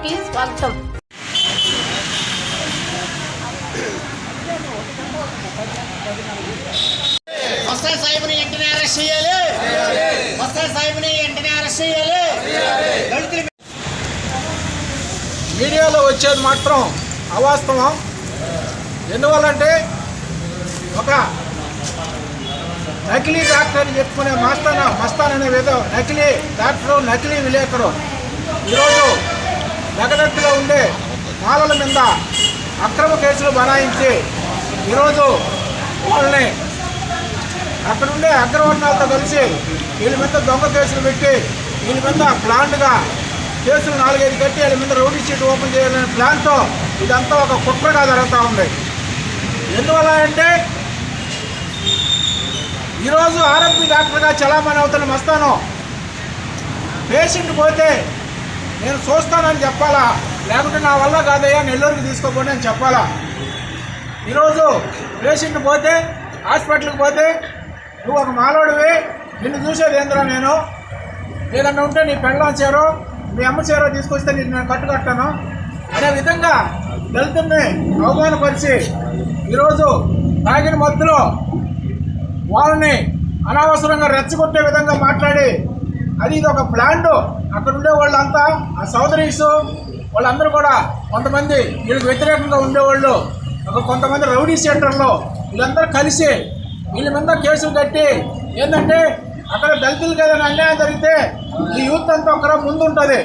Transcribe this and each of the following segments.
కి స్వాగతం. మీడియాలో వచ్చేది మాత్రం అవాస్తవం. ఎందువల్లంటే ఒక నకిలీ డాక్టర్ చెప్పుకునే మస్తాన్ అనే నకిలీ డాక్టరు, నకిలీ విలేకరు ఈరోజు నగరత్తులో ఉండే మాలల మీద అక్రమ కేసులు బనాయించి ఈరోజు వాళ్ళని అక్కడుండే అగ్రవర్ణాలతో కలిసి వీళ్ళ మీద దొంగ కేసులు పెట్టి వీళ్ళ మీద ప్లాంట్గా కేసులు 4-5 కట్టి వీళ్ళ మీద రౌడీ షీట్ ఓపెన్ చేయాలనే ప్లాన్తో ఇదంతా ఒక కుట్రగా జరుగుతూ ఉంది. ఎందువల్ల అంటే ఈరోజు ఆర్ఎంపీ డాక్టర్గా చలామణి అవుతున్న మస్తాను పేషెంట్ పోతే నేను చూస్తానని చెప్పాలా, లేకుంటే నా వల్ల కాదయ్యా నెల్లూరుకి తీసుకోపోండి అని చెప్పాలా. ఈరోజు పేషెంట్ పోతే హాస్పిటల్కి పోతే నువ్వు ఒక మాలోడివి, నిన్ను చూసేది ఏంద్రా నేను, ఏదన్నా ఉంటే నీ పెళ్ళం చేరో మీ అమ్మ చేరో తీసుకొస్తే నేను కట్టుకట్టాను అనే విధంగా దళితుల్ని అవమానపరిచి ఈరోజు తాగిన మత్తులో వాళ్ళని అనవసరంగా రెచ్చగొట్టే విధంగా మాట్లాడి అది ఇది ఒక ప్లాంట్. అక్కడ ఉండే వాళ్ళంతా ఆ సోదరీసు వాళ్ళందరూ కూడా కొంతమంది వీళ్ళకి వ్యతిరేకంగా ఉండేవాళ్ళు, కొంతమంది రౌడీ సెంటర్లో వీళ్ళందరూ కలిసి వీళ్ళ మీద కేసులు కట్టి ఏంటంటే అక్కడ దళితులకి ఏదైనా అన్యాయం జరిగితే ఈ యూత్ అంతా ఒకరు ముందు ఉంటుంది.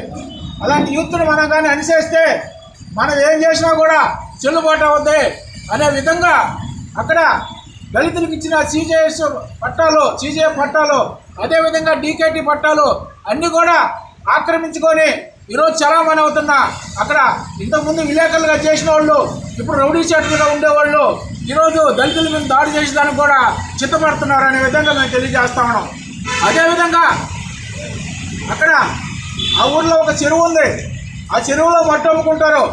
అలాంటి యూత్ని మనం కానీ అనిసేస్తే మనం ఏం చేసినా కూడా చెల్లుబాటు అవుద్ది అనే విధంగా అక్కడ దళితులకు ఇచ్చిన సీజేఎస్ పట్టాలు, సీజే పట్టాలు, అదేవిధంగా డీకేటీ పట్టాలు అన్నీ కూడా ఆక్రమించుకొని ఈరోజు చలామణి అవుతున్న అక్కడ ఇంతకుముందు విలేకరులుగా చేసిన వాళ్ళు ఇప్పుడు రౌడీ షీటర్లుగా ఉండేవాళ్ళు ఈరోజు దళితుల మీద దాడి చేసేదానికి కూడా చిత్తపడుతున్నారు అనే విధంగా మేము తెలియజేస్తా ఉన్నాం. అదేవిధంగా అక్కడ ఆ ఊర్లో ఒక చెరువు ఉంది, ఆ చెరువులో మట్టి అమ్ముకుంటారు,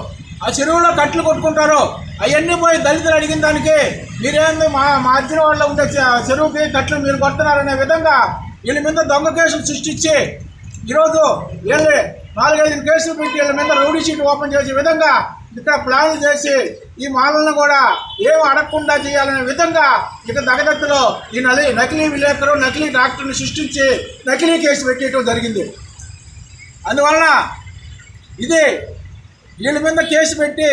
ఆ చెరువులో కట్లు కొట్టుకుంటారు. అవన్నీ పోయి దళితులు అడిగిన దానికి మీరేంది మా అర్జున వాళ్ళు ఉండే చెరువుకి కట్లు మీరు కొడుతున్నారనే విధంగా వీళ్ళ మీద దొంగ కేసులు సృష్టించి ఈరోజు వీళ్ళు 4-5 కేసులు పెట్టి వీళ్ళ మీద రౌడీ షీట్ ఓపెన్ చేసే విధంగా ఇక్కడ ప్లాన్లు చేసి ఈ మాలలను కూడా ఏం అడగకుండా చేయాలనే విధంగా ఇక దగదత్తులో ఈ నకిలీ విలేకరు, నకిలీ డాక్టర్ని సృష్టించి నకిలీ కేసు పెట్టేయడం జరిగింది. అందువలన ఇది వీళ్ళ మీద కేసు పెట్టి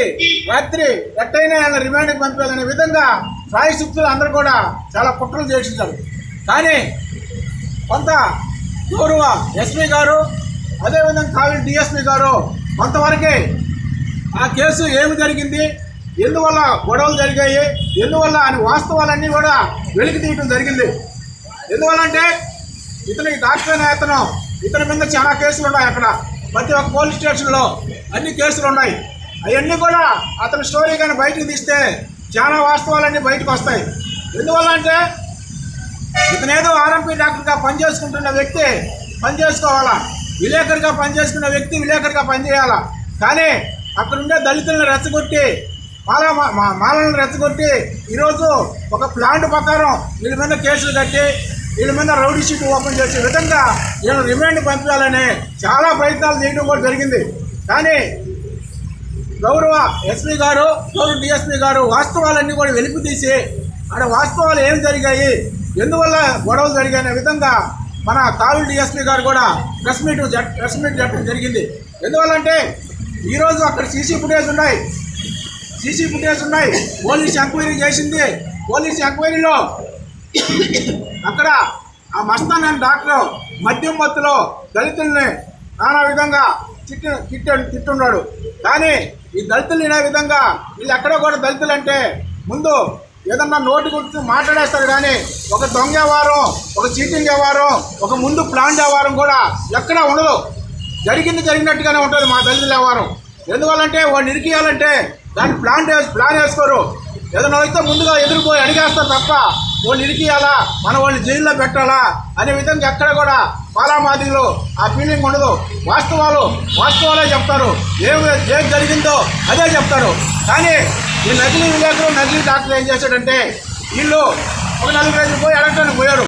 రాత్రి ఎట్టయినా రిమాండ్కి పంపాలనే విధంగా సాయశక్తులు అందరూ కూడా చాలా కుట్రలు చేసించారు. కానీ కొంత గౌరవ ఎస్పీ గారు అదేవిధంగా కావలి డిఎస్పీ గారు కొంతవరకే ఆ కేసు ఏమి జరిగింది, ఎందువల్ల గొడవలు జరిగాయి, ఎందువల్ల అని వాస్తవాలన్నీ కూడా వెలికి తీయటం జరిగింది. ఎందువల్లంటే ఇతనికి డాక్టర్ అనే ఇతని మీద చాలా కేసులు ఉన్నాయి. అక్కడ ప్రతి ఒక్క పోలీస్ స్టేషన్లో అన్ని కేసులు ఉన్నాయి. అవన్నీ కూడా అతని స్టోరీ కానీ బయటకు తీస్తే చాలా వాస్తవాలన్నీ బయటకు వస్తాయి. ఎందువల్ల అంటే ఇతనేదో ఆర్ఎంపీ డాక్టర్గా పనిచేసుకుంటున్న వ్యక్తి పనిచేసుకోవాలా, విలేకరుగా పనిచేసుకున్న వ్యక్తి విలేకరుగా పనిచేయాలా. కానీ అక్కడుండే దళితులను రెచ్చగొట్టి మాలను రెచ్చగొట్టి ఈరోజు ఒక ప్లాంట్ ప్రకారం వీళ్ళ మీద కేసులు కట్టి వీళ్ళ మీద రౌడీ షీట్ ఓపెన్ చేసే విధంగా వీళ్ళని రిమాండ్ పంపించాలని చాలా ప్రయత్నాలు చేయడం కూడా జరిగింది. కానీ గౌరవ ఎస్పీ గారు, గౌరవ డిఎస్పీ గారు వాస్తవాలన్నీ కూడా వెలికి తీసి అక్కడ వాస్తవాలు ఏం జరిగాయి, ఎందువల్ల గొడవలు జరిగాయనే విధంగా మన కావలి డిఎస్పీ గారు కూడా ప్రెస్ మీట్ చెప్పడం జరిగింది. ఎందువల్లంటే ఈరోజు అక్కడ సీసీ ఫుటేజ్ ఉన్నాయి, పోలీస్ ఎంక్వైరీ చేసింది. పోలీస్ ఎంక్వైరీలో అక్కడ ఆ మస్తాన్ అనే డాక్టర్ మద్యం మత్తులో దళితుల్ని నానా విధంగా తిట్టున్నాడు. కానీ ఈ దళితులు ఇనే విధంగా వీళ్ళు ఎక్కడ కూడా దళితులు అంటే ముందు ఏదన్నా నోటి గురించి మాట్లాడేస్తారు. కానీ ఒక దొంగ వ్యవహారం, ఒక చీటింగ్ వ్యవహారం, ఒక ముందు ప్లాన్ వ్యవహారం కూడా ఎక్కడా ఉండదు. జరిగినట్టుగానే ఉంటుంది మా దళితుల వ్యవహారం. ఎందువల్లంటే వాడిని ఇరికియాలంటే దాన్ని ప్లాన్ వేసుకోరు. ఏదైనా అయితే ముందుగా ఎదురుపోయి అడిగేస్తారు తప్ప వాళ్ళు ఇరికియాలా, మన వాళ్ళని జైల్లో పెట్టాలా అనే విధంగా ఎక్కడ కూడా మాలామాదిలో ఆ ఫీలింగ్ ఉండదు. వాస్తవాలే చెప్తారు, ఏం జరిగిందో అదే చెప్తారు. కానీ ఈ నకిలీ విలేకరు, నకిలీ డాక్టర్ ఏం చేశాడంటే వీళ్ళు ఒక 4 రోజులు పోయి అడగటానికి పోయారు.